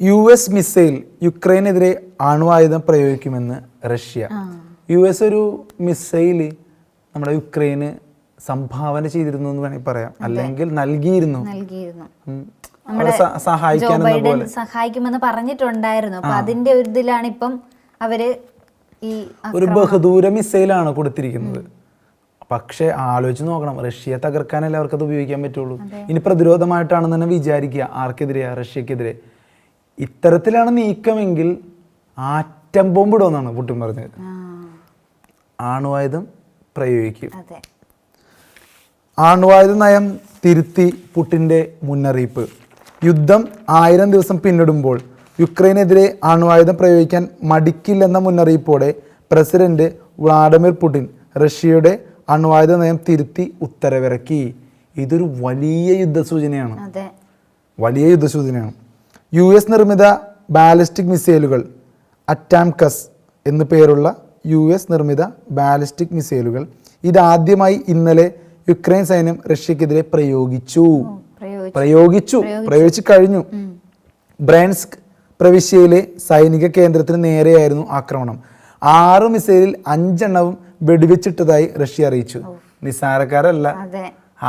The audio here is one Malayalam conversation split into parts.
US മിസൈൽ യുക്രൈനെതിരെ അണുവായുധം പ്രയോഗിക്കുമെന്ന് റഷ്യ. US ഒരു മിസൈൽ നമ്മുടെ യുക്രൈന് സംഭാവന ചെയ്തിരുന്നു എന്ന് വേണമെങ്കിൽ പറയാം, അല്ലെങ്കിൽ നൽകിയിരുന്നു. സഹായിക്കുമെന്ന് പറഞ്ഞിട്ടുണ്ടായിരുന്നു. അപ്പൊ അതിന്റെ ഒരു ഇതിലാണ് ഇപ്പം അവര് ഈ ഒരു ബഹുദൂര മിസൈലാണ് കൊടുത്തിരിക്കുന്നത്. പക്ഷെ ആലോചിച്ച് നോക്കണം, റഷ്യയെ തകർക്കാനല്ലേ അവർക്കത് ഉപയോഗിക്കാൻ പറ്റുള്ളൂ. ഇനി പ്രതിരോധമായിട്ടാണെന്ന് തന്നെ വിചാരിക്കുക. ആർക്കെതിരെയാ? റഷ്യക്കെതിരെ. ഇത്തരത്തിലാണ് നീക്കമെങ്കിൽ ആറ്റം ബോംബ് ഇടുമെന്നാണ് പുടിൻ പറഞ്ഞത്. ആണവായുധം പ്രയോഗിക്കും. ആണവായുധ നയം തിരുത്തി പുടിൻ്റെ മുന്നറിയിപ്പ്. യുദ്ധം 1000 ദിവസം പിന്നിടുമ്പോൾ യുക്രൈനെതിരെ അണുവായുധം പ്രയോഗിക്കാൻ മടിക്കില്ലെന്ന മുന്നറിയിപ്പോടെ പ്രസിഡന്റ് വ്ളാഡിമിർ പുടിൻ റഷ്യയുടെ അണുവായുധ നയം തിരുത്തി ഉത്തരവിറക്കി. ഇതൊരു വലിയ യുദ്ധസൂചനയാണ്. വലിയ യുദ്ധസൂചനയാണ്. US നിർമ്മിത ബാലിസ്റ്റിക് മിസൈലുകൾ അറ്റാംകസ് എന്നു പേരുള്ള US നിർമ്മിത ബാലിസ്റ്റിക് മിസൈലുകൾ ഇതാദ്യമായി ഇന്നലെ യുക്രൈൻ സൈന്യം റഷ്യക്കെതിരെ പ്രയോഗിച്ചു കഴിഞ്ഞു. ബ്രാൻസ്ക് പ്രവിശ്യയിലെ സൈനിക കേന്ദ്രത്തിന് നേരെയായിരുന്നു ആക്രമണം. 6 മിസൈലിൽ 5 എണ്ണവും വെടിവെച്ചിട്ടതായി റഷ്യ അറിയിച്ചു. നിസ്സാരക്കാരല്ല,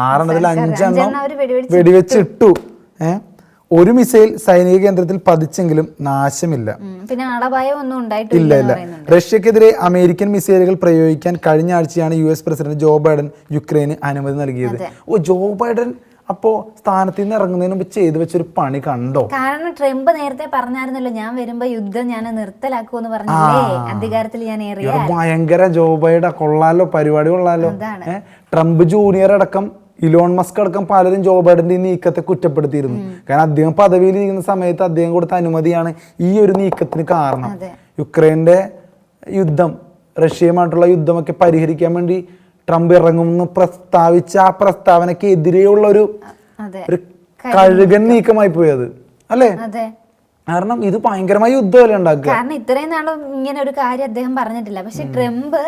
6 എണ്ണത്തിൽ 5 എണ്ണം വെടിവെച്ചിട്ടു. ഒരു മിസൈൽ സൈനിക കേന്ദ്രത്തിൽ പതിച്ചെങ്കിലും നാശമില്ല. ഇല്ല. റഷ്യക്കെതിരെ അമേരിക്കൻ മിസൈലുകൾ പ്രയോഗിക്കാൻ കഴിഞ്ഞ ആഴ്ചയാണ് US പ്രസിഡന്റ് ജോ ബൈഡൻ യുക്രൈന് അനുമതി നൽകിയത്. ജോ ബൈഡൻ അപ്പോ സ്ഥാനത്ത് നിന്ന് ഇറങ്ങുന്നതിന് മുമ്പ് ചെയ്തു വെച്ചൊരു പണി കണ്ടോ? കാരണം ട്രംപ് നേരത്തെ പറഞ്ഞായിരുന്നല്ലോ, ഞാൻ വരുമ്പോ യുദ്ധം ഞാൻ നിർത്തലാക്കുമെന്ന് പറഞ്ഞില്ലേ, അധികാരത്തിൽ ഞാൻ ഭയങ്കര ജോ ബൈഡൻ കൊള്ളാലോ, പരിപാടി കൊള്ളാലോ. ട്രംപ് ജൂനിയർ അടക്കം ഇലോൺ മസ്ക് അടക്കം പലരും ജോ ബൈഡന്റെ നീക്കത്തെ കുറ്റപ്പെടുത്തിയിരുന്നു. കാരണം അദ്ദേഹം പദവിയിൽ ഇരിക്കുന്ന സമയത്ത് അദ്ദേഹം കൊടുത്ത അനുമതിയാണ് ഈ ഒരു നീക്കത്തിന് കാരണം. യുക്രൈന്റെ യുദ്ധം, റഷ്യയുമായിട്ടുള്ള യുദ്ധമൊക്കെ പരിഹരിക്കാൻ വേണ്ടി ട്രംപ് ഇറങ്ങുമെന്ന് പ്രസ്താവിച്ച ആ പ്രസ്താവനയ്ക്ക് എതിരെയുള്ള ഒരു കഴുകൻ നീക്കമായി പോയത് അല്ലേ? കാരണം ഇത് ഭയങ്കരമായ യുദ്ധമല്ലേ ഉണ്ടാക്കുക. കാരണം ഇത്രയും നാളും ഇങ്ങനെ ഒരു കാര്യം അദ്ദേഹം പറഞ്ഞിട്ടില്ല. പക്ഷെ ട്രംപ്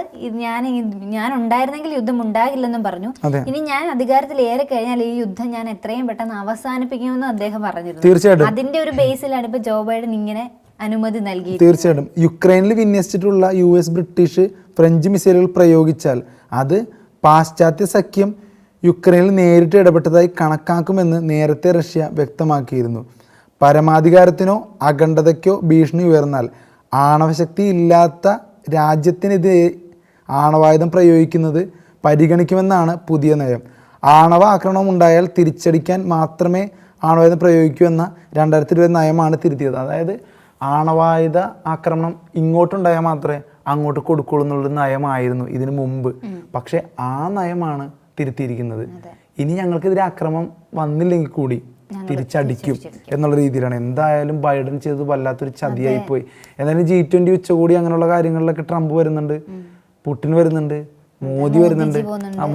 ഞാൻ ഉണ്ടായിരുന്നെങ്കിൽ യുദ്ധം ഉണ്ടാകില്ലെന്നും പറഞ്ഞു. ഇനി ഞാൻ അധികാരത്തിൽ ഏറെ കഴിഞ്ഞാൽ ഈ യുദ്ധം ഞാൻ എത്രയും പെട്ടെന്ന് അവസാനിപ്പിക്കുമെന്നും അദ്ദേഹം പറഞ്ഞിരുന്നു. തീർച്ചയായിട്ടും അതിന്റെ ഒരു ബേസിലാണ് ഇപ്പൊ ജോ ബൈഡൻ ഇങ്ങനെ അനുമതി നൽകി. തീർച്ചയായിട്ടും യുക്രൈനിൽ വിന്യസിച്ചിട്ടുള്ള US, ബ്രിട്ടീഷ്, ഫ്രഞ്ച് മിസൈലുകൾ പ്രയോഗിച്ചാൽ അത് പാശ്ചാത്യ സഖ്യം യുക്രൈനിൽ നേരിട്ട് ഇടപെട്ടതായി കണക്കാക്കുമെന്ന് നേരത്തെ റഷ്യ വ്യക്തമാക്കിയിരുന്നു. പരമാധികാരത്തിനോ അഖണ്ഡതയ്ക്കോ ഭീഷണി ഉയർന്നാൽ ആണവശക്തി ഇല്ലാത്ത രാജ്യത്തിനെതിരെ ആണവായുധം പ്രയോഗിക്കുന്നത് പരിഗണിക്കുമെന്നാണ് പുതിയ നയം. ആണവ ആക്രമണം ഉണ്ടായാൽ തിരിച്ചടിക്കാൻ മാത്രമേ ആണവായുധം പ്രയോഗിക്കൂ എന്ന 2020 നയമാണ് തിരുത്തിയത്. അതായത് ആണവായുധ ആക്രമണം ഇങ്ങോട്ടുണ്ടായാൽ മാത്രമേ അങ്ങോട്ട് കൊടുക്കുള്ളൂ എന്നുള്ളൊരു നയമായിരുന്നു ഇതിനു മുമ്പ്. പക്ഷെ ആ നയമാണ് തിരുത്തിയിരിക്കുന്നത്. ഇനി ഞങ്ങൾക്കെതിരെ ആക്രമണം വന്നില്ലെങ്കിൽ കൂടി തിരിച്ചടിക്കും എന്നുള്ള രീതിയിലാണ്. എന്തായാലും ബൈഡൻ ചെയ്തത് വല്ലാത്തൊരു ചതിയായി പോയി. എന്തായാലും G20 ഉച്ചകോടി അങ്ങനെയുള്ള കാര്യങ്ങളിലൊക്കെ ട്രംപ് വരുന്നുണ്ട്, പുടിൻ വരുന്നുണ്ട്, മോദി വരുന്നുണ്ട്,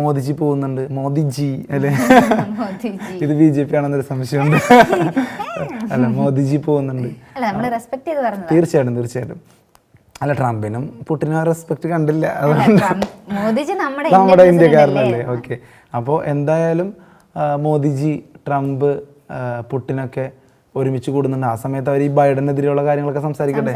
മോദിജി പോകുന്നുണ്ട്. മോദിജി അല്ലെ, ഇത് BJP ആണെന്നൊരു സംശയമുണ്ട്. അല്ല, മോദിജി പോകുന്നുണ്ട്. തീർച്ചയായിട്ടും. അല്ല, ട്രംപിനും പുടിനും ആ റെസ്പെക്ട് കണ്ടില്ല. നമ്മുടെ ഇന്ത്യക്കാരനല്ലേ. ഓക്കെ. അപ്പോൾ എന്തായാലും മോദിജി, ട്രംപ്, പുടിനൊക്കെ ഒരുമിച്ച് കൂടുന്നുണ്ട്. ആ സമയത്ത് അവർ ഈ ബൈഡനെതിരെയുള്ള കാര്യങ്ങളൊക്കെ സംസാരിക്കട്ടെ.